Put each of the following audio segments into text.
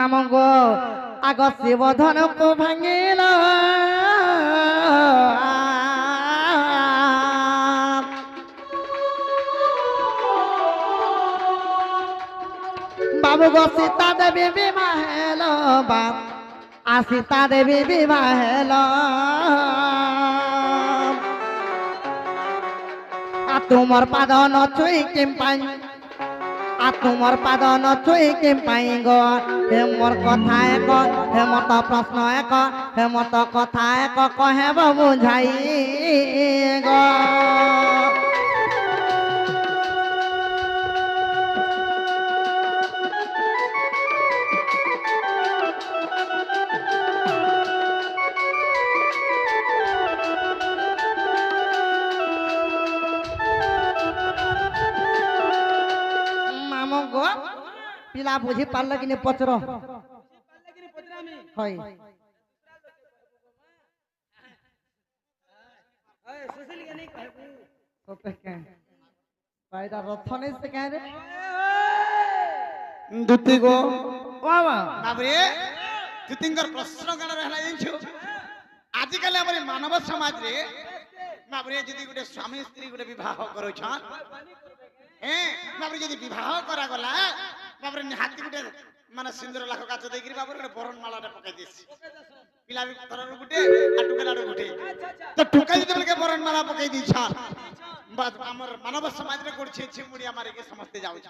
আমঙ্গ আগ শিবধনକୁ ভাঙিল বাবু গো সীতা দেবী বিবাহ হেল বাপ সীতা দেবী বিবাহ হেল তোমার পাদ নছুই কিম্পাই তোমার পাদ নছুই কিম্পাই গো হে মোর কথা এক হে মত প্রশ্ন এক হে মত কথা এক কহেব বুঝাই গো पिला बुझी पारल कि नहीं पचरो होय सोशल के नहीं कहबू तो पे के फायदा रथने से कह रे दुती गो वावा बाबरे दुतिंगर प्रश्न गण रहला जंछु आज कल हमर मानव समाज रे बाबरे जदी गुटे स्वामी स्त्री गुटे विवाह करो छन बाबरे जदी विवाह करा गला बाबरे हाथी गुटे माने सिंदूर लाख काच देई गिरी बाबरे बरन मालाटा पकाई देसी पिला भी तरर गुटे आ टुकेलाडो गुटे तो टुकाई देबल के बरन माला पकाई दी छा बस हमर मानव समाज रे कोड छे मुड़िया मारे के समझते जाउ छ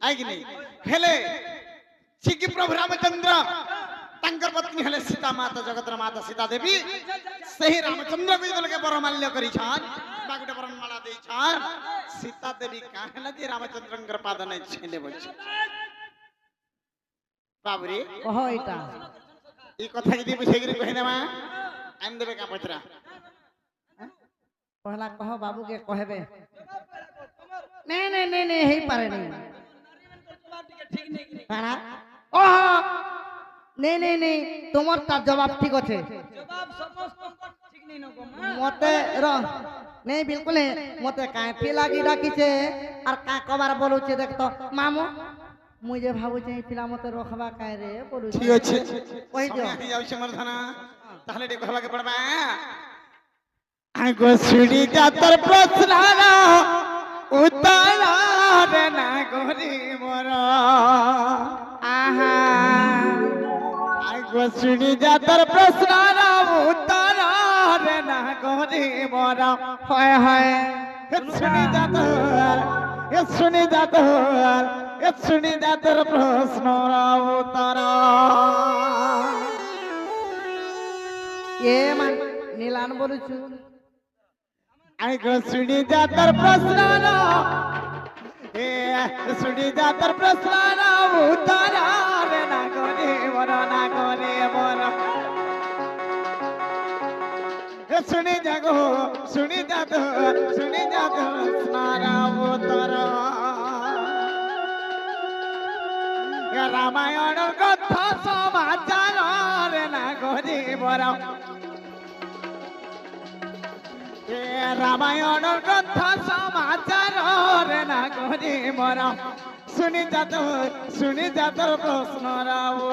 आइ कि नहीं हेले सिकी प्रभु रामचंद्र तंकर पत्नी हेले सीता माता जगतर माता सीता देवी सही रामचंद्र को देबल के बरमाल्य करी छान बागुटे बरन माला देई छान सीता देवी काहेला दे रामचंद्रंकर पाद नै छेले बछ बाबरे कहो एटा ई कथा जदी बुझे गिरी कहि देमा आन देबे का पचरा पहला कहो बाबू के कहबे नहीं हेई पारे नहीं ठीक नहीं हां ओहो नहीं तुमर ता जवाब ठीक আছে जवाब समस्त ठीक नहीं नको मते र नहीं बिल्कुल मते काफी लागी डाकिছে আর কা কবার বলুছে দেখ তো মামু মুই যে ভাবু চাই পিলা মতে রখবা কাই রে বলুছে ঠিক আছে কই দিও আমি যাও সমর্থনা তাহলে রে কহবাকে পড়বা আগো ছুড়ি যাতর প্রশ্নরা উত্তর রে না গরি মোর আহা सुनी जातर प्रश्न उत्तर रे ना गोरी मोरा हाय हाय सुनी जातर प्रश्न उत्तर ये मन नीलान बोलुछु आई गो सुनी जातर प्रश्न सुनी जातर प्रश्न उत्तर रे ना गोरी मोरा ना गोरी मोरा सुनी जागो सुनी जातो स्नारा उत्तर रामायण कथा समाचार रे ना गोरी मोरा रामायण कथा समाचार रे ना गोरी मोरा सुनी जातो प्रश्न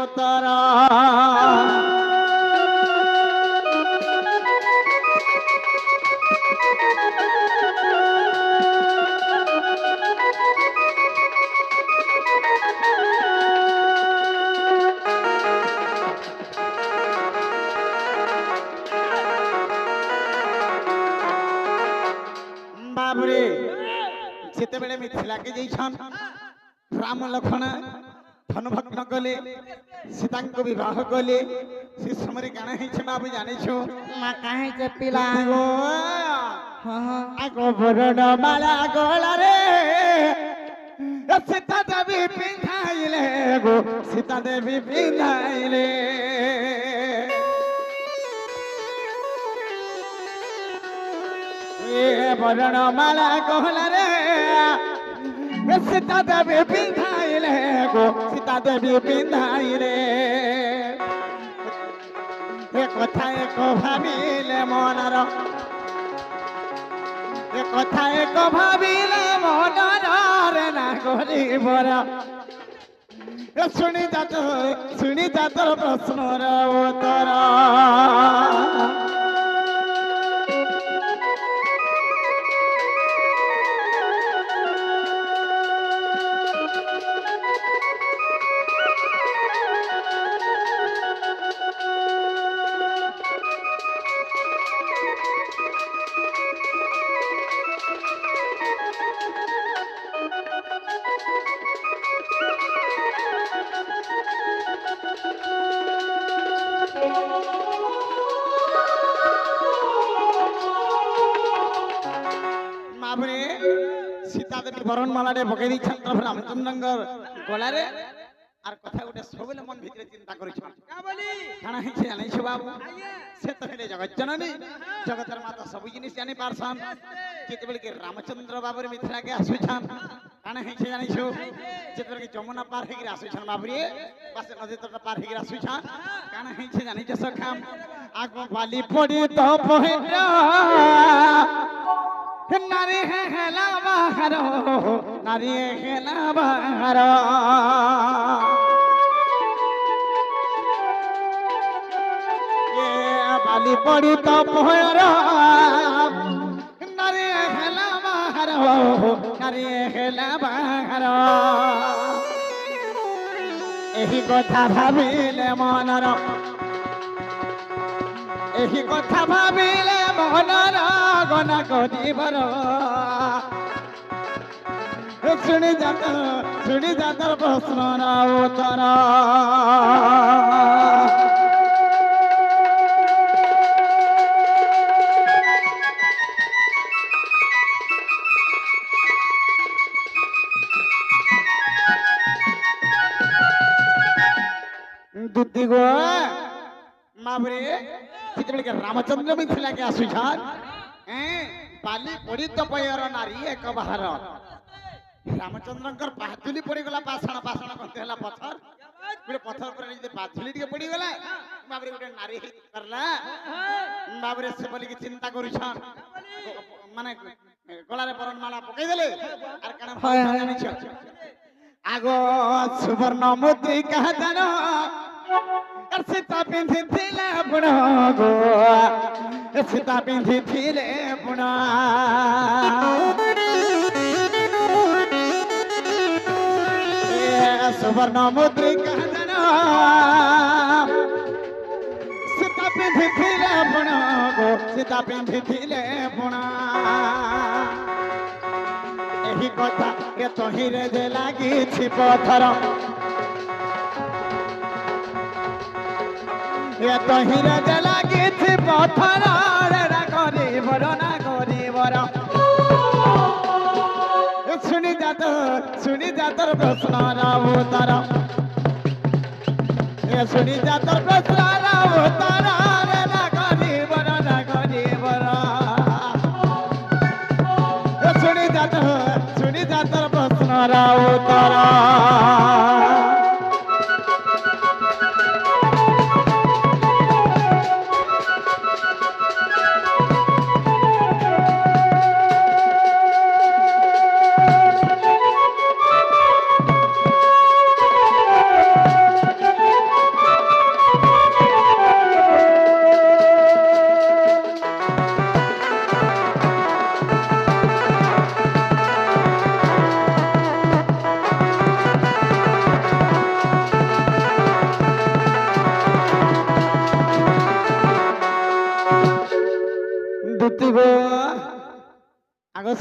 उत्तर बाबरे जेते बेले मिथिला के जइछन राम लखन धन भग्न कले सीता को विवाह कले से समय गाना है छ बाबू जाने छो मा काहे जे पिला गो हां आगो बरन माला गोला रे सीता देवी पिंधाइले गो सीता देवी पिंधाइले ए बरन माला गोला रे सीता देवी पिंधाइले गो सीता देवी पिंधाइले एक कथा एक भाबिले मनर एक कथा एक भाबिले मनर रे ना କରିବରା ଶୁଣି ତୋର ପ୍ରଶ୍ନର ଉତ୍ତର সীতাদেবী বরণমালারে পকাই দিয়েছেন প্রভু রামচন্দ্রঙ্কর গলারে আর কথা গোটে সবুলে মন ভিতরে চিন্তা করেছেন কারণ হয়েছে জানাইছো বাবু সে তো হলে জগৎ জননী জগতের মাতা সবু জিনিস জানি পারছন যেতবেলে কি রামচন্দ্র বাবুর মিথিলাকে আসুছন কারণ হয়েছে জানাইছো যেতবেলে কি যমুনা পার হয়ে আসুছন বাবুরে পাশে নদী তটা পার হয়ে আসুছন কারণ হয়েছে জানিছো সখাম আগ বালি পড়ি তো পহিরা নারী হেলা বাহার নারী হেলা বাহার বালি পড়ি তো পহর নারী হেলা বাহার নারী হেলা বাহার এই কথা ভাবিলে মনর এই কথা ভাবিলে মনর গনা করিবার শুনি যাতর প্রশ্নর উত্তর দুতি গো মাবরে যেতবেলে রামচন্দ্র মিথিলাকে আসুছন বালি পড়ি তো পয়র নারী এক বাহার রামচন্দ্রঙ্কর পাথুলি পড়িগলা পাষাণ পাষাণ কতে হলা পথর গোটে পথর উপরে যদি পাথুলি টিকে পড়িগলা বাবরে গোটে নারী করলা বাবরে সে বলি কি চিন্তা করুছন মানে গলারে বরণমালা পকাই দেলে আর কানা জানিছ আগো সুবর্ণ মুদ্রিকা জানো সীতা পিঁধিলে বুড় গো সীতা পিঁধিলে বুড় সুবর্ণ মুদ্রিকা জান সীতা পিঁধিলে বুড় গো সীতা পিঁধিলে বুড় এই কথা কে তহিরে যে লাগিছি পথর তহিরে যে লাগিছি পথর করিবর না করিবর শুনি যাতর প্রশ্নর উত্তর শুনি যাতর প্রশ্নর উত্তর না করিবর না করিবর শুনি যাতর প্রশ্নর উত্তর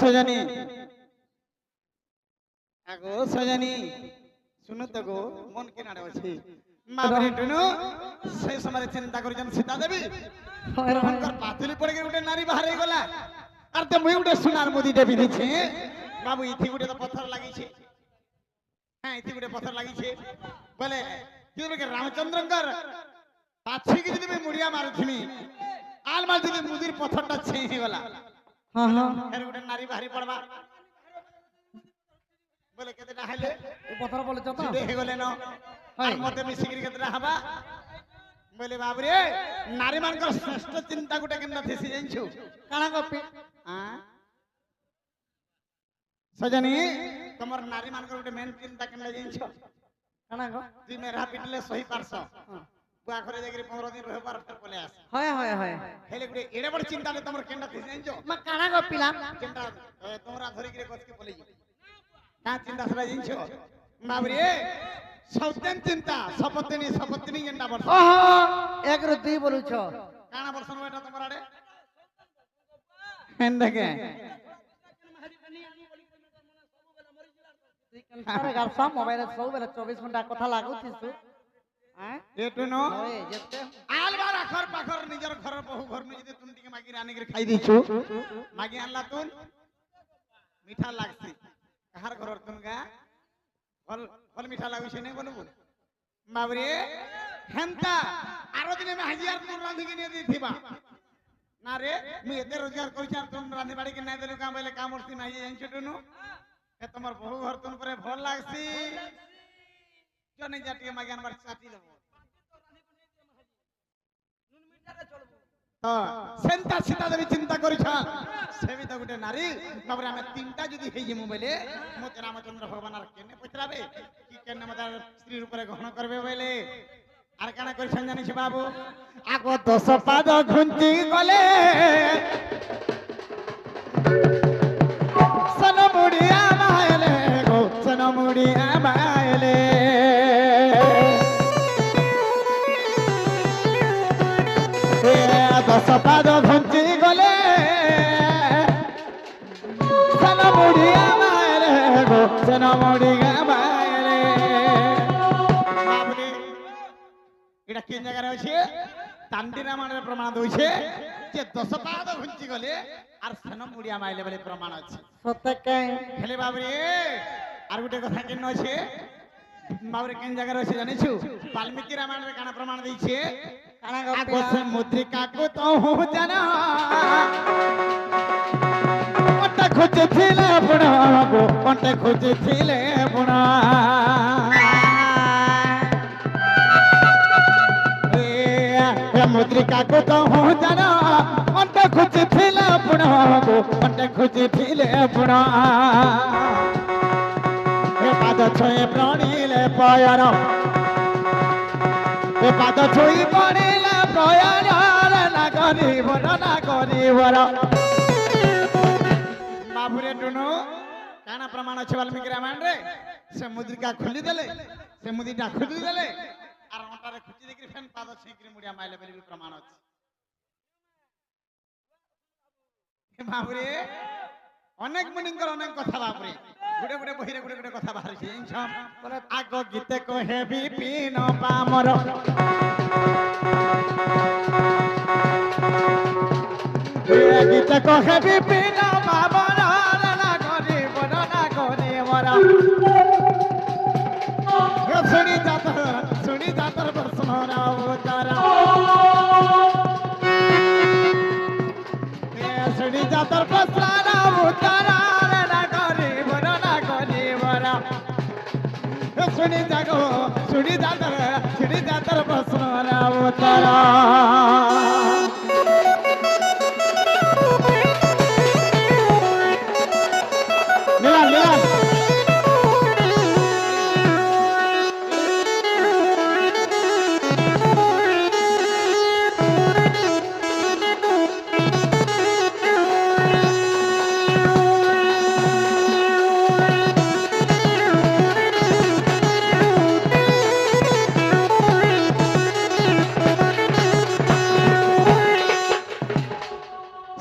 সজানি আগো সজানি শুনো তো গো মন কেনাড়ে আছে মাবরে টুনু সেই সময় চিন্তা করিছেন সীতা দেবী ভয়ঙ্কর পাথুলি পড়ে গিয়ে গোটে নারী বাহারে গলা আর তো মুই গোটে সোনার মুদিতে পিঁধিছে বাবু ইথি গোটে তো পথর লাগিছে হ্যাঁ ইথি গোটে পথর লাগিছে বলে কি রামচন্দ্রঙ্কর পাছি কি যদি মুড়িয়া মারুথিমি আলমাল যদি মুদির পথরটা ছেই গলা হ্যাঁ হ্যাঁ এর গোটে নারী বাহারি পড়বা বলে কেতেটা হাইলে এই পথর বলে যত দেখে গলে ন আর মতে মিশিকি কেতেটা হবা বলে বাবরে নারী মানকর শ্রেষ্ঠ চিন্তা গোটে কেন থিসি জানছো কাଣା কপি সজনী তোমার নারী মানকর গোটে মেন চিন্তা কেন জানিছ কানা গো তুই মেরা পিটলে সহি পারছ বুয়া ঘরে যাই 15 দিন রহবার ফের পলে আস হয় হয় হয় হেলে গোটে এড়ে বড় চিন্তা নে তোমার কেনটা তুই জানিছ মা কানা গো পিলাম কেনটা তোমরা ধরি করে গছকে পলে যাবে কা চিন্তা সেটা জানিছ বাবরে সৌতেন চিন্তা শপথিনী কেনটা বর্ষ ওহো এক রু দুই বলুছ কানা বর্ষন এটা তোমার আড়ে হেন দেখে আরে গাল সব মোবাইলে ସବୁବେଳେ 24 ঘন্টা কথা লাগুছিস হ্যাঁ এটু নো ওই যেতে আলবার আখর পাখর নিজের ঘরের বহু ঘর নু যদি তুমি টিকে মাগি রানি করে খাই দিছো মাগি আনলা তুন মিঠা লাগছি কাহার ঘরের তুন গা ফল ফল মিঠা লাগুছে নাই বলবো বাবরে হেনতা আরো দিনে আমি হাজিয়ার তুন রাঁধি কিনে দিথিবা না রে মুই এতে রোজগার করিছি আর তুন রাঁধি বাড়ি কিনে দেলু কাম বলে কাম করছি নাই জানছো টুনু এ তোমার বহু ঘর তুন পরে ভাল লাগছি জনে জাটিয়ে মাগি আনবার চাটি দেব সেন্টা সীতা দেবী চিন্তা করিছ সেবি তো গোটে নারী তারপরে আমি তিনটা যদি হই যে মোবাইলে মতে রামচন্দ্র ভগবান আর কেনে পচরাবে কি কেনে মতে স্ত্রীর উপরে গ্রহণ করবে বলে আর কেন করিছেন জানিস বাবু আগ 10 পাদ ঘুঞ্চি গলে সনমুড়িয়া মায়লে গো সনমুড়িয়া মায়লে দশ পাদ ঘুঞ্চি গলে সনমুড়িয়া মায়লে গো সনমুড়িয়া মায়লে বাবরে এটা কোন জায়গায় আছে তান্ডি রামায়ণের প্রমাণ দইছে যে 10 পাদ ঘুঞ্চি গলে আর সনমুড়িয়া মাইলে বলে প্রমাণ আছে সত্যকে হেলে বাবরে আর গোটে কথা কেন আছে বাবরে কোন জায়গায় আছে জানিছু বাল্মীকি রামায়ণের কানা প্রমাণ দিছে কানা গো আগো সে মুদ্রিকা কো তো হো জানা ওটা খুঁজেছিলে বুড়া গো ওটা খুঁজেছিলে বুড়া মুদ্রিকা কো তো হো জানা ওটা খুঁজেছিলে বুড়া গো ওটা খুঁজেছিলে বুড়া হে পাদ ছয়ে প্রাণীলে পায়ার হে পাদ ছুই পড়িলে প্রয়াণ না করিব বাবুরে টুনু কানা প্রমাণ আছে বাল্মীকি রামায়ণ রে সে মুদ্রিকা খুলি দেলে সে মুদ্রিকা খুলি দেলে আর ওটারে খুঁজি দেখি ফেন পাদ ছিঁকরি মুড়িয়া মাইলে বলি প্রমাণ আছে বাবুরে অনেক মুনিঙ্কর অনেক কথা বাবুরে গুড়ে গুড়ে বহিরে গুড়ে গুড়ে কথা বাহারিছে আগ গীতে কহে বিপিন পামর গীতে কহে বিপিন পামর না করিব শুনি যাতর প্রশ্ন অবতার শুনি যাতর প্রশ্ন অবতার শুনি যাতর প্রশ্ন অবতার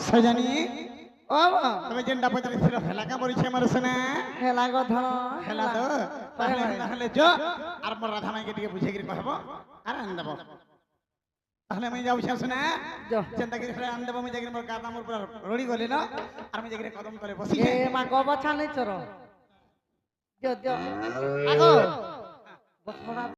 সজানি ও তুমি যেটা পচারিছিল হেলা কা পরিছে আমার শুনে হেলা গো ধন হেলা তো তাহলে যো আর মোর রাধা মাইকে টিকে বুঝাই করে কহব আর আন দেব তাহলে আমি যাও শুনে চিন্তা করে আন দেব আমি যাই মোর গাদা মোর রড়ি গলি না আর আমি যাই কদম করে বসি এ মা গো বাছা নাই চর দিও আগো বসনা